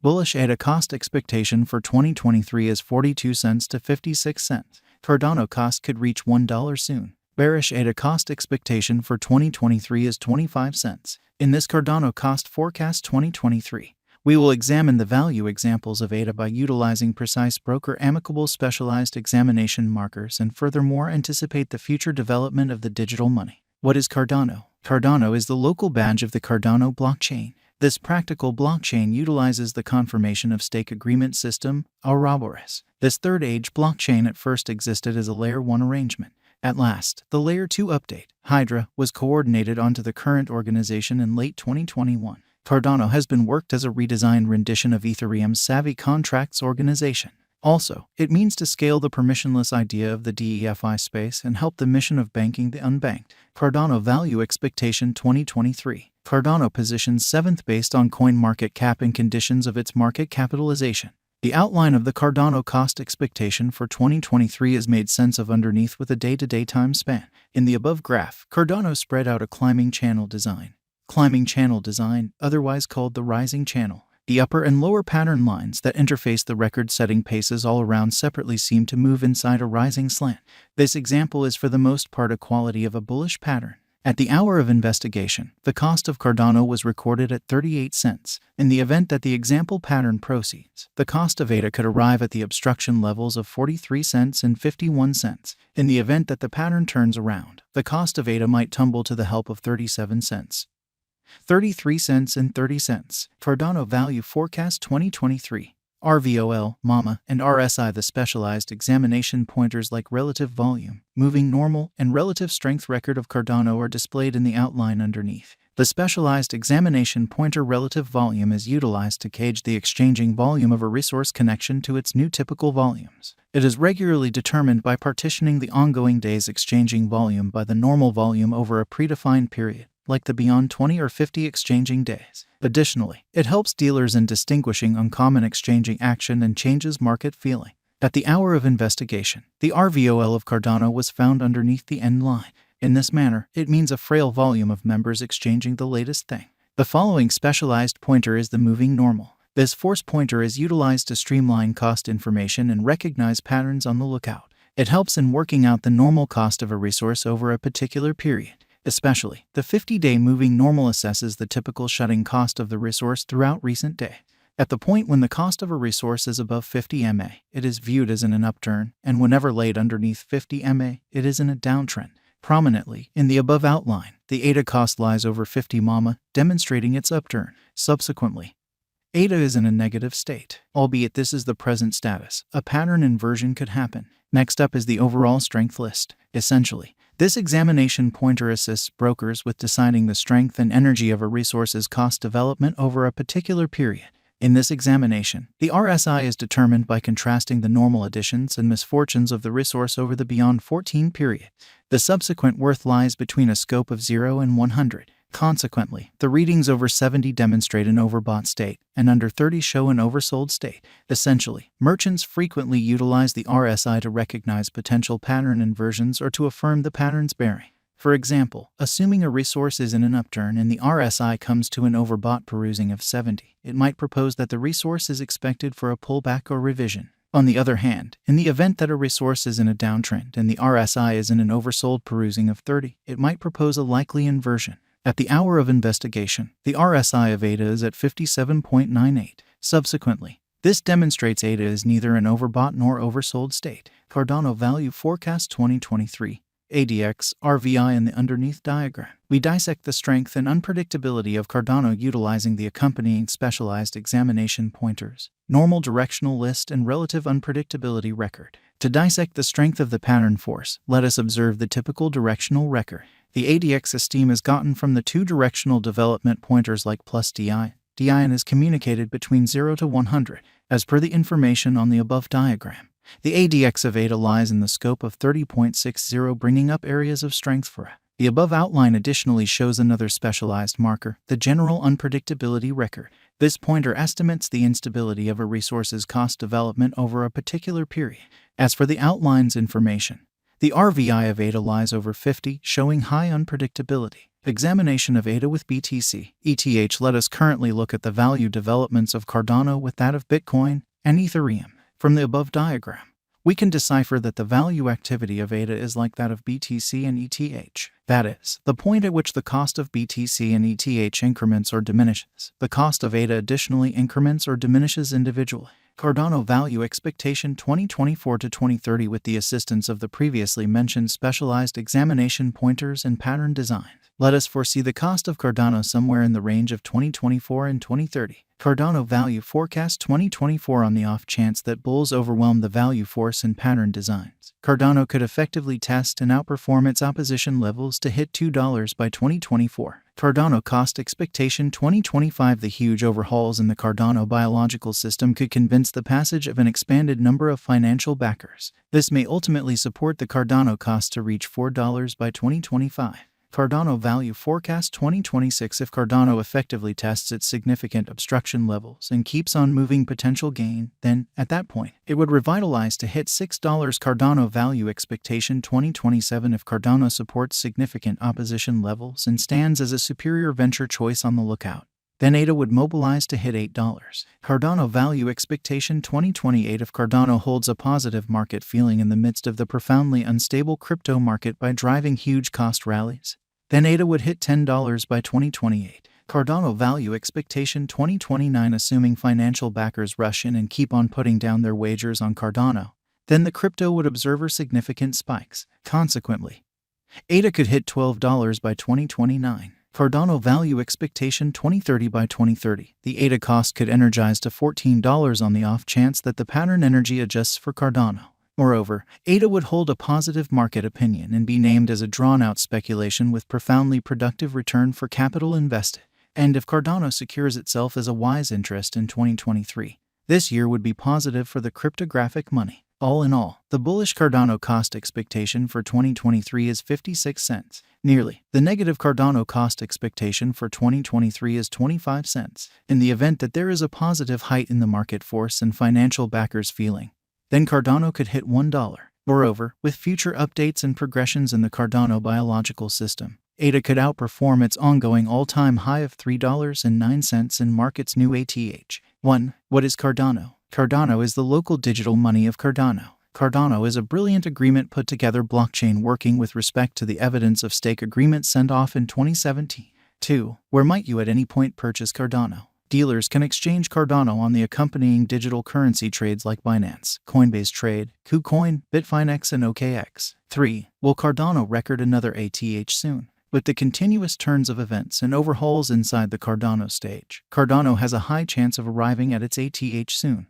Bullish ADA cost expectation for 2023 is 42 cents to 56 cents. Cardano cost could reach $1 soon. Bearish ADA cost expectation for 2023 is 25 cents. In this Cardano cost forecast 2023, we will examine the value examples of ADA by utilizing precise broker-amicable specialized examination markers and furthermore anticipate the future development of the digital money. What is Cardano? Cardano is the local badge of the Cardano blockchain. This practical blockchain utilizes the confirmation of stake agreement system, Ouroboros. This third-age blockchain at first existed as a Layer 1 arrangement. At last, the Layer 2 update, Hydra, was coordinated onto the current organization in late 2021. Cardano has been worked as a redesigned rendition of Ethereum's Savvy Contracts organization. Also, it means to scale the permissionless idea of the DeFi space and help the mission of banking the unbanked. Cardano Value Expectation 2023. Cardano positions 7th based on CoinMarketCap and conditions of its market capitalization. The outline of the Cardano cost expectation for 2023 is made sense of underneath with a day-to-day time span. In the above graph, Cardano spread out a climbing channel design. Climbing channel design, otherwise called the rising channel. The upper and lower pattern lines that interface the record-setting paces all around separately seem to move inside a rising slant. This example is for the most part a quality of a bullish pattern. At the hour of investigation, the cost of Cardano was recorded at 38 cents. In the event that the example pattern proceeds, the cost of ADA could arrive at the obstruction levels of 43 cents and 51 cents. In the event that the pattern turns around, the cost of ADA might tumble to the help of 37 cents. 33 cents and 30 cents. Cardano Value Forecast 2023. RVOL, MAMA, and RSI. The specialized examination pointers like relative volume, moving normal, and relative strength record of Cardano are displayed in the outline underneath. The specialized examination pointer relative volume is utilized to gauge the exchanging volume of a resource connection to its new typical volumes. It is regularly determined by partitioning the ongoing day's exchanging volume by the normal volume over a predefined period, like the beyond 20 or 50 exchanging days. Additionally, it helps dealers in distinguishing uncommon exchanging action and changes market feeling. At the hour of investigation, the RVOL of Cardano was found underneath the end line. In this manner, it means a frail volume of members exchanging the latest thing. The following specialized pointer is the moving normal. This force pointer is utilized to streamline cost information and recognize patterns on the lookout. It helps in working out the normal cost of a resource over a particular period. Especially, the 50-day moving normal assesses the typical shutting cost of the resource throughout recent day. At the point when the cost of a resource is above 50 MA, it is viewed as in an upturn, and whenever laid underneath 50 MA, it is in a downtrend. Prominently, in the above outline, the ADA cost lies over 50 MAMA, demonstrating its upturn. Subsequently, ADA is in a negative state, albeit this is the present status. A pattern inversion could happen. Next up is the overall strength list. Essentially, this examination pointer assists brokers with deciding the strength and energy of a resource's cost development over a particular period. In this examination, the RSI is determined by contrasting the normal additions and misfortunes of the resource over the beyond 14 period. The subsequent worth lies between a scope of 0 and 100. Consequently, the readings over 70 demonstrate an overbought state, and under 30 show an oversold state. Essentially, merchants frequently utilize the RSI to recognize potential pattern inversions or to affirm the pattern's bearing. For example, assuming a resource is in an upturn and the RSI comes to an overbought perusing of 70, it might propose that the resource is expected for a pullback or revision. On the other hand, in the event that a resource is in a downtrend and the RSI is in an oversold perusing of 30, it might propose a likely inversion. At the hour of investigation, the RSI of ADA is at 57.98. Subsequently, this demonstrates ADA is neither an overbought nor oversold state. Cardano Value Forecast 2023. ADX, RVI in the underneath diagram. We dissect the strength and unpredictability of Cardano utilizing the accompanying specialized examination pointers, normal directional list, and relative unpredictability record. To dissect the strength of the pattern force, let us observe the typical directional record. The ADX esteem is gotten from the two directional development pointers like plus DI and is communicated between 0 to 100, as per the information on the above diagram. The ADX of ADA lies in the scope of 30.60, bringing up areas of strength for A. The above outline additionally shows another specialized marker, the general unpredictability record. This pointer estimates the instability of a resource's cost development over a particular period. As for the outline's information, the RVI of ADA lies over 50, showing high unpredictability. Examination of ADA with BTC. ETH. Let us currently look at the value developments of Cardano with that of Bitcoin and Ethereum. From the above diagram, we can decipher that the value activity of ADA is like that of BTC and ETH. That is, the point at which the cost of BTC and ETH increments or diminishes. The cost of ADA additionally increments or diminishes individually. Cardano value expectation 2024 to 2030 with the assistance of the previously mentioned specialized examination pointers and pattern designs. Let us foresee the cost of Cardano somewhere in the range of 2024 and 2030. Cardano value forecast 2024 on the off chance that bulls overwhelm the value force and pattern designs. Cardano could effectively test and outperform its opposition levels to hit $2 by 2024. Cardano cost expectation 2025. The huge overhauls in the Cardano biological system could convince the passage of an expanded number of financial backers. This may ultimately support the Cardano cost to reach $4 by 2025. Cardano value forecast 2026. If Cardano effectively tests its significant obstruction levels and keeps on moving potential gain, then, at that point, it would revitalize to hit $6. Cardano value expectation 2027. If Cardano supports significant opposition levels and stands as a superior venture choice on the lookout, then ADA would mobilize to hit $8. Cardano value expectation 2028. If Cardano holds a positive market feeling in the midst of the profoundly unstable crypto market by driving huge cost rallies, then ADA would hit $10 by 2028. Cardano value expectation 2029. Assuming financial backers rush in and keep on putting down their wagers on Cardano, then the crypto would observe significant spikes. Consequently, ADA could hit $12 by 2029. Cardano value expectation 2030. By 2030, the ADA cost could energize to $14 on the off chance that the pattern energy adjusts for Cardano. Moreover, ADA would hold a positive market opinion and be named as a drawn-out speculation with profoundly productive return for capital invested. And if Cardano secures itself as a wise interest in 2023, this year would be positive for the cryptographic money. All in all, the bullish Cardano cost expectation for 2023 is 56 cents. Nearly. The negative Cardano cost expectation for 2023 is 25 cents. In the event that there is a positive height in the market force and financial backers feeling, then Cardano could hit $1. Moreover, with future updates and progressions in the Cardano biological system, ADA could outperform its ongoing all-time high of $3.09 and mark its new ATH. 1. What is Cardano? Cardano is the local digital money of Cardano. Cardano is a brilliant agreement put together blockchain working with respect to the evidence of stake agreement sent off in 2017. 2. Where might you at any point purchase Cardano? Dealers can exchange Cardano on the accompanying digital currency trades like Binance, Coinbase Trade, KuCoin, Bitfinex, and OKX. 3. Will Cardano record another ATH soon? With the continuous turns of events and overhauls inside the Cardano stage, Cardano has a high chance of arriving at its ATH soon.